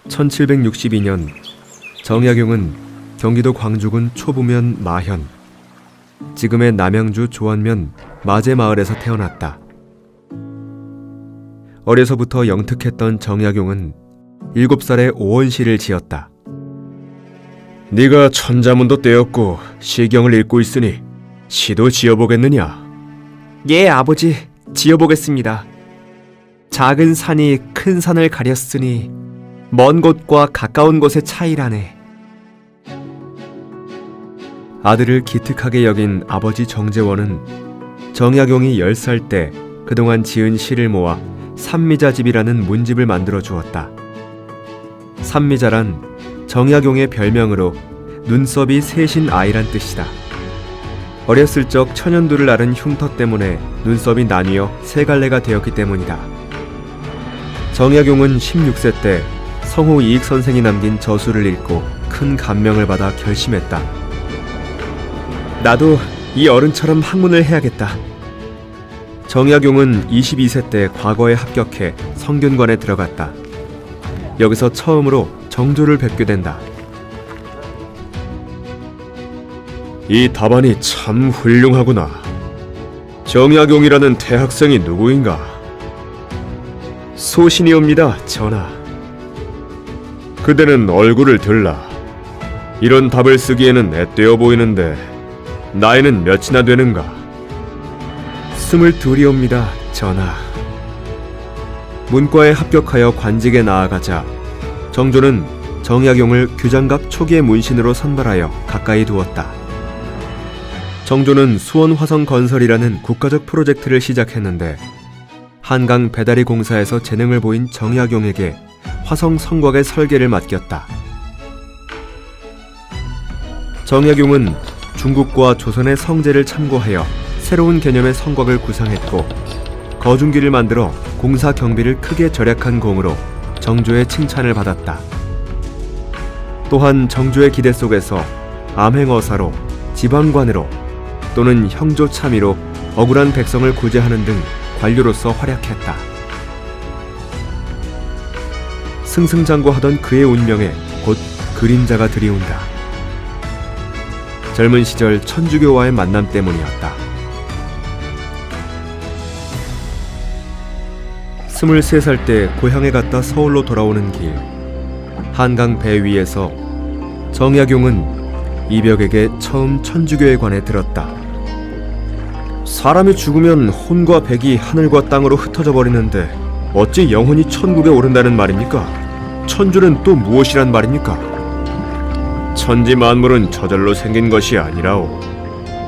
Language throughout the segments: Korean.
1762년 정약용은 경기도 광주군 초부면 마현, 지금의 남양주 조안면 마제마을에서 태어났다. 어려서부터 영특했던 정약용은 7살에 오원시를 지었다. 네가 천자문도 떼었고 시경을 읽고 있으니 시도 지어보겠느냐? 예, 아버지, 지어보겠습니다. 작은 산이 큰 산을 가렸으니 먼 곳과 가까운 곳의 차이라네. 아들을 기특하게 여긴 아버지 정재원은 정약용이 10살 때 그동안 지은 시를 모아 삼미자집이라는 문집을 만들어 주었다. 삼미자란 정약용의 별명으로 눈썹이 셋인 아이란 뜻이다. 어렸을 적 천연두를 앓은 흉터 때문에 눈썹이 나뉘어 세 갈래가 되었기 때문이다. 정약용은 16세 때 성호 이익 선생이 남긴 저수를 읽고 큰 감명을 받아 결심했다. 나도 이 어른처럼 학문을 해야겠다. 정약용은 22세 때 과거에 합격해 성균관에 들어갔다. 여기서 처음으로 정조를 뵙게 된다. 이 답안이 참 훌륭하구나. 정약용이라는 대학생이 누구인가? 소신이옵니다, 전하. 그대는 얼굴을 들라. 이런 답을 쓰기에는 앳되어 보이는데 나이는 몇이나 되는가? 22이옵니다, 전하. 문과에 합격하여 관직에 나아가자 정조는 정약용을 규장각 초기의 문신으로 선발하여 가까이 두었다. 정조는 수원화성 건설이라는 국가적 프로젝트를 시작했는데 한강 배다리 공사에서 재능을 보인 정약용에게 화성 성곽의 설계를 맡겼다. 정약용은 중국과 조선의 성제를 참고하여 새로운 개념의 성곽을 구상했고 거중기를 만들어 공사 경비를 크게 절약한 공으로 정조의 칭찬을 받았다. 또한 정조의 기대 속에서 암행어사로, 지방관으로 또는 형조참의로 억울한 백성을 구제하는 등 관료로서 활약했다. 승승장구하던 그의 운명에 곧 그림자가 들이온다. 젊은 시절 천주교와의 만남 때문이었다. 23살 때 고향에 갔다 서울로 돌아오는 길, 한강 배 위에서 정약용은 이벽에게 처음 천주교에 관해 들었다. 사람이 죽으면 혼과 백이 하늘과 땅으로 흩어져 버리는데 어찌 영혼이 천국에 오른다는 말입니까? 천주는 또 무엇이란 말입니까? 천지 만물은 저절로 생긴 것이 아니라오.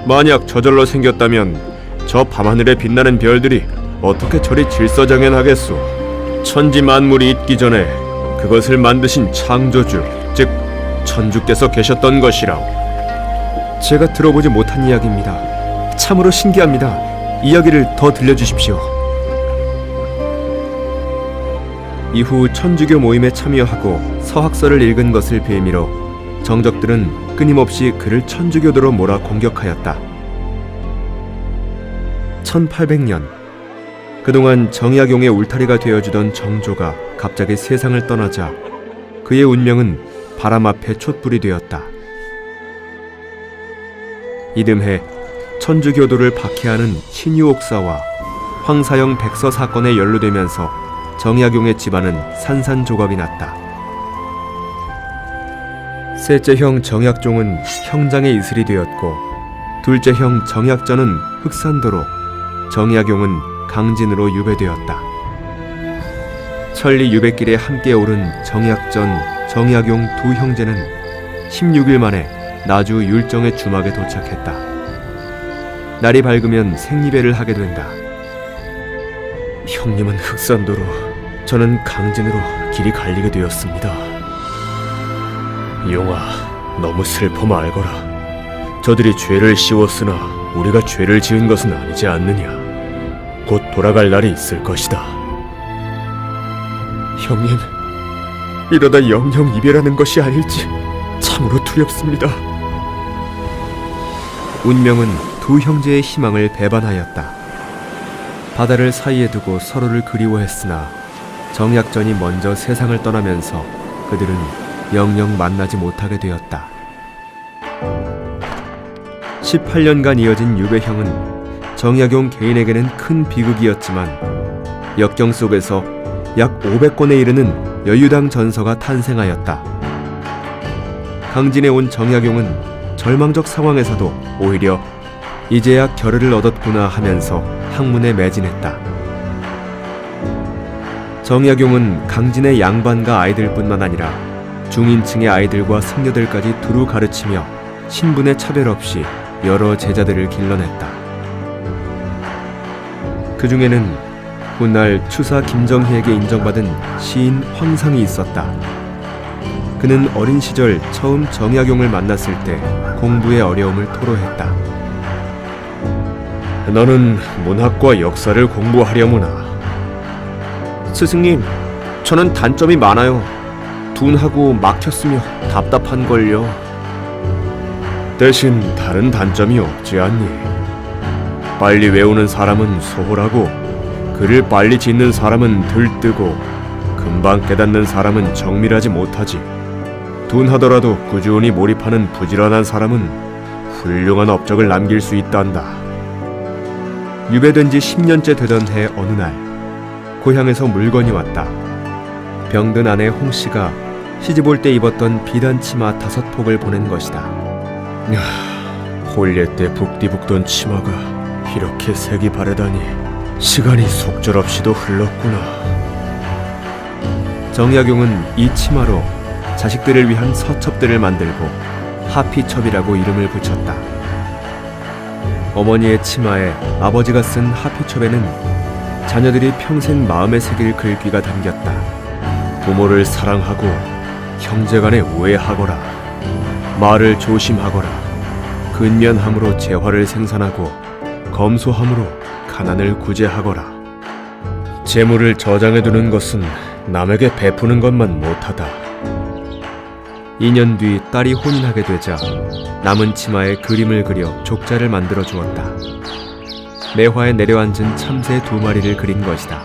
만약 저절로 생겼다면 저 밤하늘에 빛나는 별들이 어떻게 저리 질서정연하겠소? 천지 만물이 있기 전에 그것을 만드신 창조주, 즉 천주께서 계셨던 것이라오. 제가 들어보지 못한 이야기입니다. 참으로 신기합니다. 이야기를 더 들려주십시오. 이후 천주교 모임에 참여하고 서학서를 읽은 것을 빌미로 정적들은 끊임없이 그를 천주교도로 몰아 공격하였다. 1800년, 그동안 정약용의 울타리가 되어주던 정조가 갑자기 세상을 떠나자 그의 운명은 바람 앞에 촛불이 되었다. 이듬해 천주교도를 박해하는 신유옥사와 황사영 백서 사건에 연루되면서 정약용의 집안은 산산조각이 났다. 셋째 형 정약종은 형장의 이슬이 되었고 둘째 형 정약전은 흑산도로, 정약용은 강진으로 유배되었다. 천리 유배길에 함께 오른 정약전, 정약용 두 형제는 16일 만에 나주 율정의 주막에 도착했다. 날이 밝으면 생리배를 하게 된다. 형님은 흑산도로, 저는 강진으로 길이 갈리게 되었습니다. 용아, 너무 슬퍼 말거라. 저들이 죄를 씌웠으나 우리가 죄를 지은 것은 아니지 않느냐. 곧 돌아갈 날이 있을 것이다. 형님, 이러다 영영 이별하는 것이 아닐지 참으로 두렵습니다. 운명은 두 형제의 희망을 배반하였다. 바다를 사이에 두고 서로를 그리워했으나 정약전이 먼저 세상을 떠나면서 그들은 영영 만나지 못하게 되었다. 18년간 이어진 유배형은 정약용 개인에게는 큰 비극이었지만 역경 속에서 약 500권에 이르는 여유당 전서가 탄생하였다. 강진에 온 정약용은 절망적 상황에서도 오히려 이제야 결의를 얻었구나 하면서 학문에 매진했다. 정약용은 강진의 양반과 아이들뿐만 아니라 중인층의 아이들과 승려들까지 두루 가르치며 신분의 차별 없이 여러 제자들을 길러냈다. 그 중에는 훗날 추사 김정희에게 인정받은 시인 황상이 있었다. 그는 어린 시절 처음 정약용을 만났을 때 공부의 어려움을 토로했다. 너는 문학과 역사를 공부하려무나. 스승님, 저는 단점이 많아요. 둔하고 막혔으며 답답한걸요. 대신 다른 단점이 없지 않니? 빨리 외우는 사람은 소홀하고 글을 빨리 짓는 사람은 들뜨고 금방 깨닫는 사람은 정밀하지 못하지. 둔하더라도 꾸준히 몰입하는 부지런한 사람은 훌륭한 업적을 남길 수 있단다. 유배된 지 10년째 되던 해 어느 날 고향에서 물건이 왔다. 병든 아내 홍씨가 시집올 때 입었던 비단 치마 5폭을 보낸 것이다. 홀례 때 북디북던 치마가 이렇게 색이 바래다니 시간이 속절없이도 흘렀구나. 정약용은 이 치마로 자식들을 위한 서첩들을 만들고 하피첩이라고 이름을 붙였다. 어머니의 치마에 아버지가 쓴 하피첩에는 자녀들이 평생 마음에 새길 글귀가 담겼다. 부모를 사랑하고 형제간에 우애하거라. 말을 조심하거라. 근면함으로 재화를 생산하고 검소함으로 가난을 구제하거라. 재물을 저장해두는 것은 남에게 베푸는 것만 못하다. 2년 뒤 딸이 혼인하게 되자 남은 치마에 그림을 그려 족자를 만들어 주었다. 매화에 내려앉은 참새 2마리를 그린 것이다.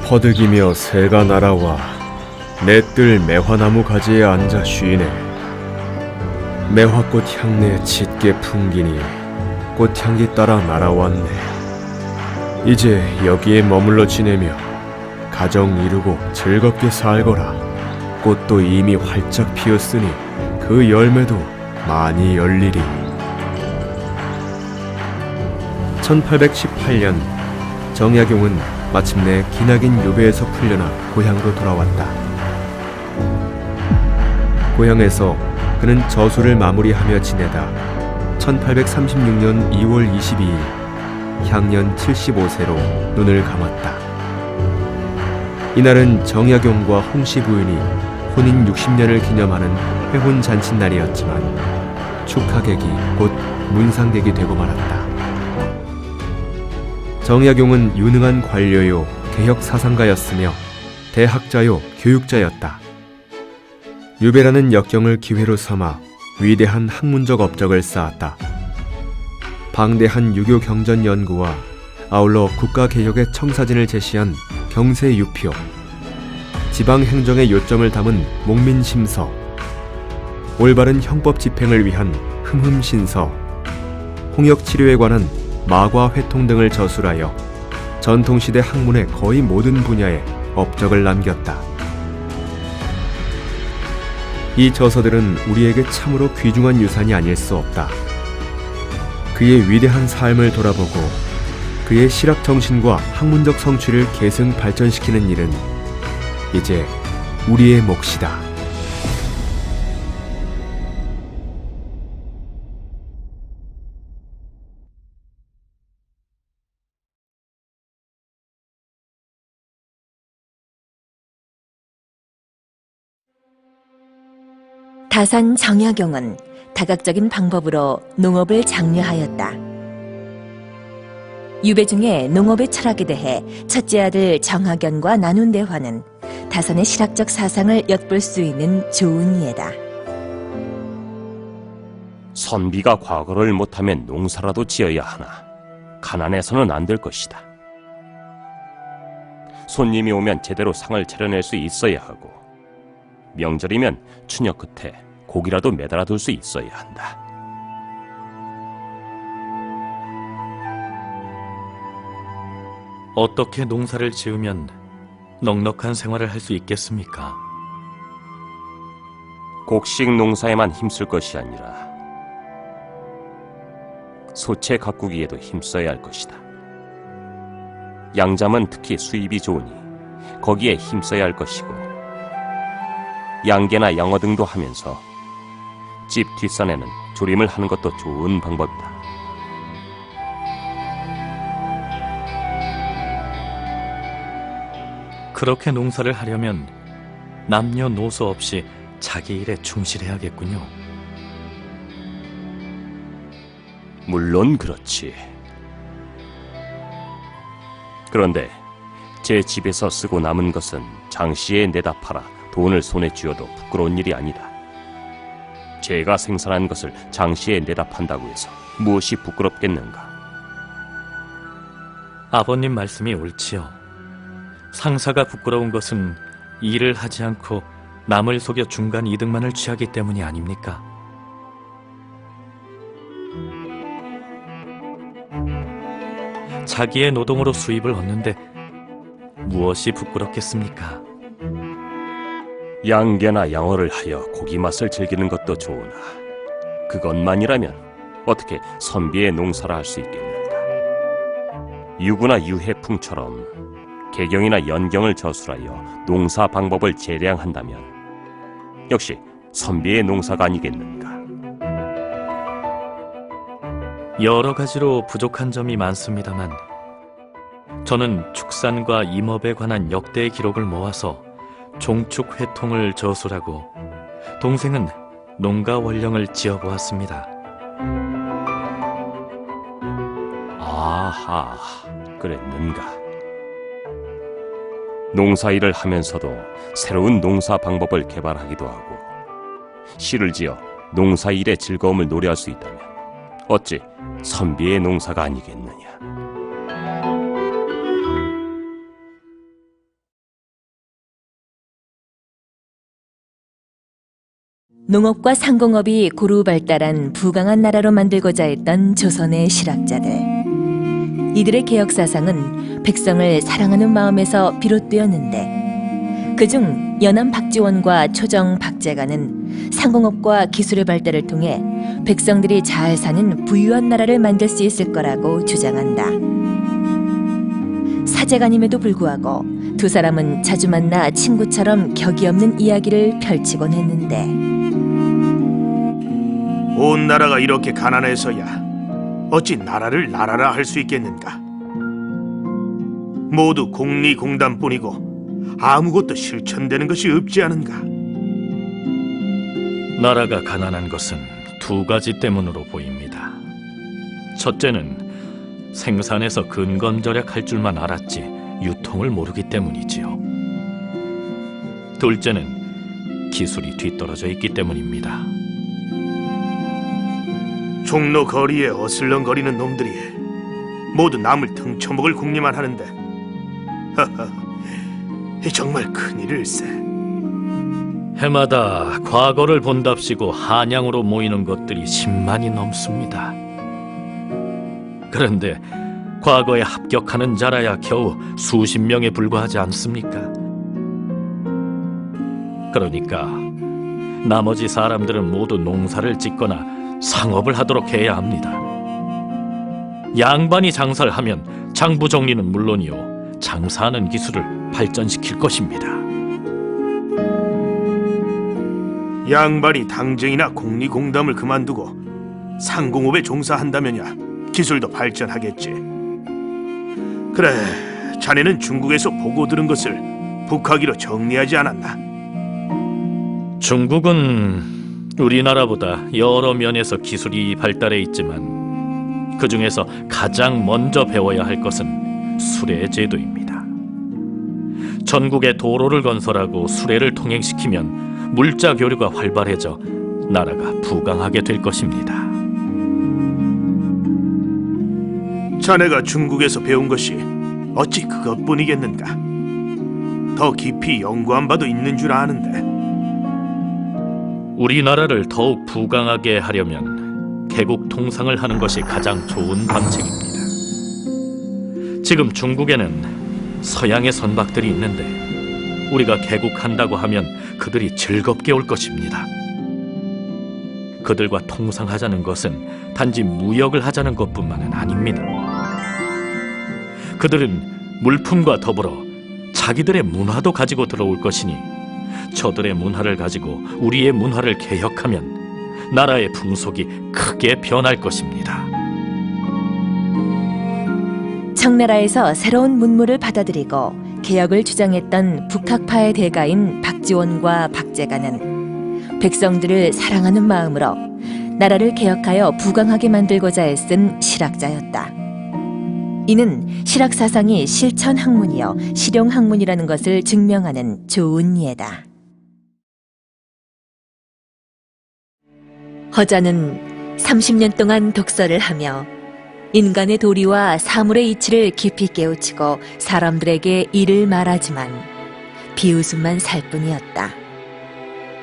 퍼득이며 새가 날아와 내 뜰 매화나무 가지에 앉아 쉬네. 매화꽃 향내 짙게 풍기니 꽃향기 따라 날아왔네. 이제 여기에 머물러 지내며 가정 이루고 즐겁게 살거라. 꽃도 이미 활짝 피었으니 그 열매도 많이 열리리. 1818년 정약용은 마침내 기나긴 유배에서 풀려나 고향으로 돌아왔다. 고향에서 그는 저술을 마무리하며 지내다 1836년 2월 22일 향년 75세로 눈을 감았다. 이날은 정약용과 홍씨 부인이 혼인 60년을 기념하는 회혼 잔칫날이었지만 축하객이 곧 문상객이 되고 말았다. 정약용은 유능한 관료요 개혁 사상가였으며 대학자요 교육자였다. 유배라는 역경을 기회로 삼아 위대한 학문적 업적을 쌓았다. 방대한 유교 경전 연구와 아울러 국가개혁의 청사진을 제시한 경세유표, 지방행정의 요점을 담은 목민심서, 올바른 형법 집행을 위한 흠흠신서, 홍역치료에 관한 마과회통 등을 저술하여 전통시대 학문의 거의 모든 분야에 업적을 남겼다. 이 저서들은 우리에게 참으로 귀중한 유산이 아닐 수 없다. 그의 위대한 삶을 돌아보고 그의 실학정신과 학문적 성취를 계승 발전시키는 일은 이제 우리의 몫이다. 다산 정약용은 다각적인 방법으로 농업을 장려하였다. 유배 중에 농업의 철학에 대해 첫째 아들 정학연과 나눈 대화는 다산의 실학적 사상을 엿볼 수 있는 좋은 예다. 선비가 과거를 못하면 농사라도 지어야 하나 가난해서는 안 될 것이다. 손님이 오면 제대로 상을 차려낼 수 있어야 하고 명절이면 추녀 끝에 고기라도 매달아 둘 수 있어야 한다. 어떻게 농사를 지으면 넉넉한 생활을 할 수 있겠습니까? 곡식 농사에만 힘쓸 것이 아니라 소채 가꾸기에도 힘써야 할 것이다. 양잠은 특히 수입이 좋으니 거기에 힘써야 할 것이고, 양계나 양어 등도 하면서 집 뒷산에는 조림을 하는 것도 좋은 방법이다. 그렇게 농사를 하려면 남녀노소 없이 자기 일에 충실해야겠군요. 물론 그렇지. 그런데 제 집에서 쓰고 남은 것은 장시에 내다 팔아 돈을 손에 쥐어도 부끄러운 일이 아니다. 제가 생산한 것을 장시에 내다 판다고 해서 무엇이 부끄럽겠는가? 아버님 말씀이 옳지요. 상사가 부끄러운 것은 일을 하지 않고 남을 속여 중간 이득만을 취하기 때문이 아닙니까? 자기의 노동으로 수입을 얻는데 무엇이 부끄럽겠습니까? 양계나 양어를 하여 고기 맛을 즐기는 것도 좋으나 그것만이라면 어떻게 선비의 농사라 할 수 있겠는가? 유구나 유해풍처럼 개경이나 연경을 저술하여 농사 방법을 재량한다면 역시 선비의 농사가 아니겠는가? 여러 가지로 부족한 점이 많습니다만 저는 축산과 임업에 관한 역대의 기록을 모아서 종축회통을 저술하고 동생은 농가 원령을 지어보았습니다. 아하, 그랬는가? 농사일을 하면서도 새로운 농사 방법을 개발하기도 하고 시를 지어 농사일의 즐거움을 노래할 수 있다면 어찌 선비의 농사가 아니겠느냐? 농업과 상공업이 고루 발달한 부강한 나라로 만들고자 했던 조선의 실학자들. 이들의 개혁 사상은 백성을 사랑하는 마음에서 비롯되었는데 그중 연암 박지원과 초정 박재가는 상공업과 기술의 발달을 통해 백성들이 잘 사는 부유한 나라를 만들 수 있을 거라고 주장한다. 사제간임에도 불구하고 두 사람은 자주 만나 친구처럼 격이 없는 이야기를 펼치곤 했는데 온 나라가 이렇게 가난해서야 어찌 나라를 나라라 할 수 있겠는가? 모두 공리공단뿐이고 아무것도 실천되는 것이 없지 않은가? 나라가 가난한 것은 두 가지 때문으로 보입니다. 첫째는 생산에서 근검절약할 줄만 알았지 유통을 모르기 때문이지요. 둘째는 기술이 뒤떨어져 있기 때문입니다. 종로 거리에 어슬렁거리는 놈들이 모두 남을 등쳐먹을 궁리만 하는데 하하, 정말 큰일일세. 해마다 과거를 본답시고 한양으로 모이는 것들이 10만이 넘습니다. 그런데 과거에 합격하는 자라야 겨우 수십 명에 불과하지 않습니까? 그러니까 나머지 사람들은 모두 농사를 짓거나 상업을 하도록 해야 합니다. 양반이 장사를 하면 장부 정리는 물론이요, 장사하는 기술을 발전시킬 것입니다. 양반이 당정이나 공리공담을 그만두고 상공업에 종사한다면야 기술도 발전하겠지. 그래, 자네는 중국에서 보고 들은 것을 북하기로 정리하지 않았나? 중국은 우리나라보다 여러 면에서 기술이 발달해 있지만 그 중에서 가장 먼저 배워야 할 것은 수레 제도입니다. 전국에 도로를 건설하고 수레를 통행시키면 물자 교류가 활발해져 나라가 부강하게 될 것입니다. 자네가 중국에서 배운 것이 어찌 그것뿐이겠는가? 더 깊이 연구한 바도 있는 줄 아는데 우리나라를 더욱 부강하게 하려면 개국 통상을 하는 것이 가장 좋은 방책입니다. 지금 중국에는 서양의 선박들이 있는데 우리가 개국한다고 하면 그들이 즐겁게 올 것입니다. 그들과 통상하자는 것은 단지 무역을 하자는 것뿐만은 아닙니다. 그들은 물품과 더불어 자기들의 문화도 가지고 들어올 것이니 저들의 문화를 가지고 우리의 문화를 개혁하면 나라의 풍속이 크게 변할 것입니다. 청나라에서 새로운 문물을 받아들이고 개혁을 주장했던 북학파의 대가인 박지원과 박제가는 백성들을 사랑하는 마음으로 나라를 개혁하여 부강하게 만들고자 애쓴 실학자였다. 이는 실학 사상이 실천 학문이요 실용 학문이라는 것을 증명하는 좋은 예다. 허자는 30년 동안 독서를 하며 인간의 도리와 사물의 이치를 깊이 깨우치고 사람들에게 이를 말하지만 비웃음만 살 뿐이었다.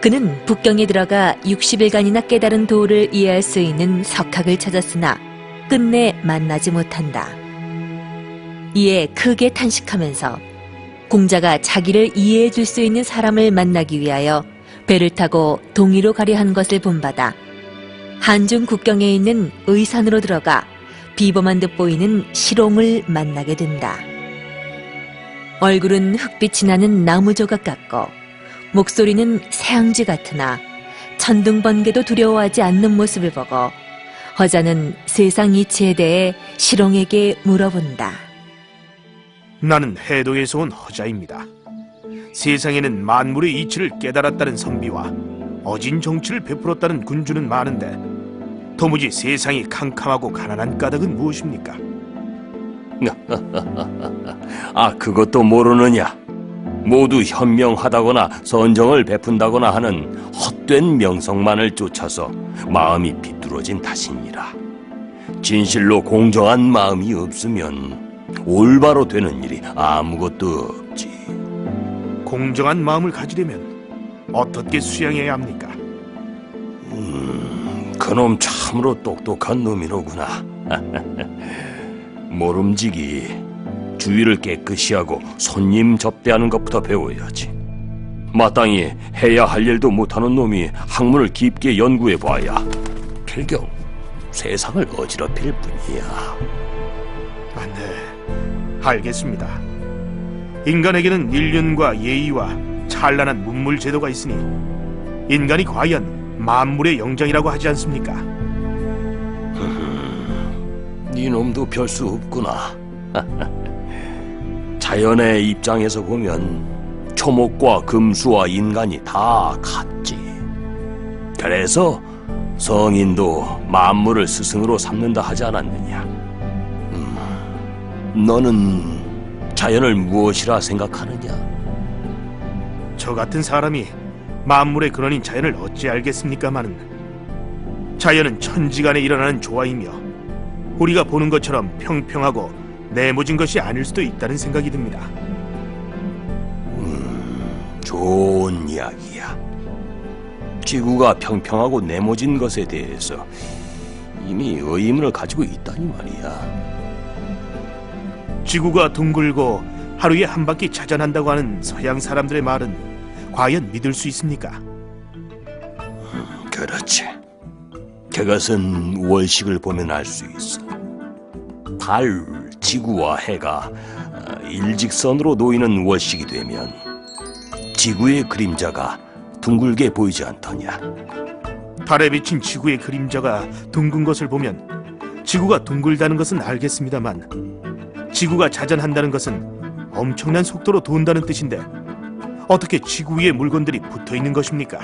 그는 북경에 들어가 60일간이나 깨달은 도를 이해할 수 있는 석학을 찾았으나 끝내 만나지 못한다. 이에 크게 탄식하면서 공자가 자기를 이해해 줄 수 있는 사람을 만나기 위하여 배를 타고 동이로 가려 한 것을 본받아 한중 국경에 있는 의산으로 들어가 비범한 듯 보이는 시롱을 만나게 된다. 얼굴은 흑빛이 나는 나무 조각 같고 목소리는 새앙쥐 같으나 천둥번개도 두려워하지 않는 모습을 보고 허자는 세상 이치에 대해 시롱에게 물어본다. 나는 해동에서 온 허자입니다. 세상에는 만물의 이치를 깨달았다는 선비와 어진 정치를 베풀었다는 군주는 많은데 도무지 세상이 캄캄하고 가난한 까닭은 무엇입니까? 아, 그것도 모르느냐? 모두 현명하다거나 선정을 베푼다거나 하는 헛된 명성만을 쫓아서 마음이 비뚤어진 탓이니라. 진실로 공정한 마음이 없으면 올바로 되는 일이 아무것도 없지. 공정한 마음을 가지려면 어떻게 수양해야 합니까? 그놈 참으로 똑똑한 놈이로구나. 모름지기 주위를 깨끗이 하고 손님 접대하는 것부터 배워야지. 마땅히 해야 할 일도 못하는 놈이 학문을 깊게 연구해봐야 필경 세상을 어지럽힐 뿐이야. 네, 알겠습니다. 인간에게는 인륜과 예의와 찬란한 문물 제도가 있으니 인간이 과연 만물의 영장이라고 하지 않습니까? 이놈도 별 수 없구나. 자연의 입장에서 보면 초목과 금수와 인간이 다 같지. 그래서 성인도 만물을 스승으로 삼는다 하지 않았느냐. 너는 자연을 무엇이라 생각하느냐? 저 같은 사람이 만물의 근원인 자연을 어찌 알겠습니까마는 자연은 천지간에 일어나는 조화이며 우리가 보는 것처럼 평평하고 네모진 것이 아닐 수도 있다는 생각이 듭니다. 좋은 이야기야. 지구가 평평하고 네모진 것에 대해서 이미 의문을 가지고 있다니 말이야. 지구가 둥글고 하루에 한 바퀴 자전한다고 하는 서양 사람들의 말은 과연 믿을 수 있습니까? 그렇지. 그것은 월식을 보면 알 수 있어. 달, 지구와 해가 일직선으로 놓이는 월식이 되면 지구의 그림자가 둥글게 보이지 않더냐. 달에 비친 지구의 그림자가 둥근 것을 보면 지구가 둥글다는 것은 알겠습니다만 지구가 자전한다는 것은 엄청난 속도로 돈다는 뜻인데 어떻게 지구 위에 물건들이 붙어 있는 것입니까?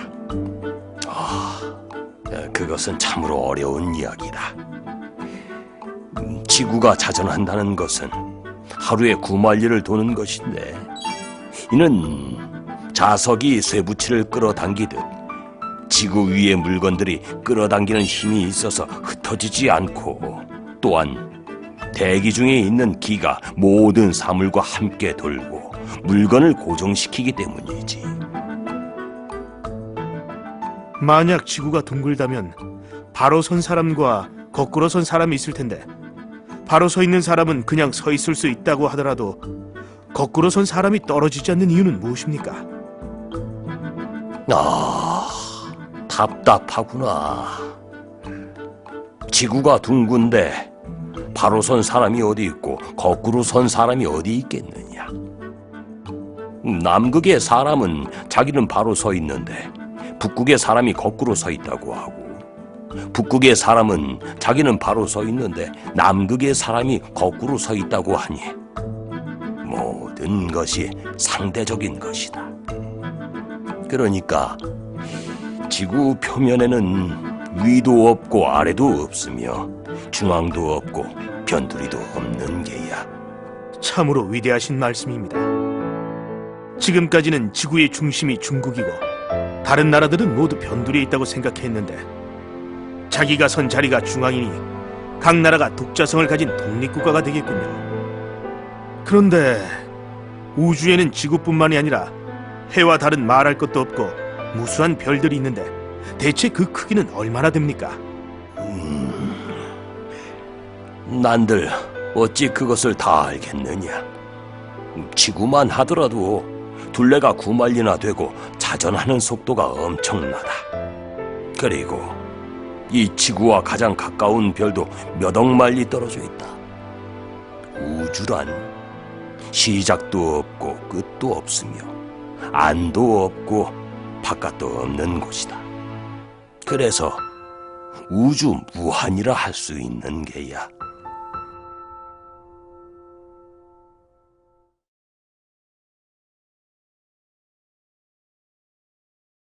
그것은 참으로 어려운 이야기다. 지구가 자전한다는 것은 하루에 9만리를 도는 것인데 이는 자석이 쇠붙이를 끌어당기듯 지구 위의 물건들이 끌어당기는 힘이 있어서 흩어지지 않고 또한 대기 중에 있는 기가 모든 사물과 함께 돌고 물건을 고정시키기 때문이지. 만약 지구가 둥글다면 바로 선 사람과 거꾸로 선 사람이 있을 텐데, 바로 서 있는 사람은 그냥 서 있을 수 있다고 하더라도 거꾸로 선 사람이 떨어지지 않는 이유는 무엇입니까? 아, 답답하구나. 지구가 둥근데 바로 선 사람이 어디 있고 거꾸로 선 사람이 어디 있겠느냐. 남극의 사람은 자기는 바로 서 있는데 북극의 사람이 거꾸로 서 있다고 하고, 북극의 사람은 자기는 바로 서 있는데 남극의 사람이 거꾸로 서 있다고 하니 모든 것이 상대적인 것이다. 그러니까 지구 표면에는 위도 없고 아래도 없으며 중앙도 없고 변두리도 없는 게야. 참으로 위대하신 말씀입니다. 지금까지는 지구의 중심이 중국이고 다른 나라들은 모두 변두리에 있다고 생각했는데, 자기가 선 자리가 중앙이니 각 나라가 독자성을 가진 독립국가가 되겠군요. 그런데 우주에는 지구뿐만이 아니라 해와 다른 말할 것도 없고 무수한 별들이 있는데 대체 그 크기는 얼마나 됩니까? 난들 어찌 그것을 다 알겠느냐. 지구만 하더라도 둘레가 9마일이나 되고 자전하는 속도가 엄청나다. 그리고 이 지구와 가장 가까운 별도 몇 억 마일이 떨어져 있다. 우주란 시작도 없고 끝도 없으며 안도 없고 바깥도 없는 곳이다. 그래서 우주 무한이라 할 수 있는 게야.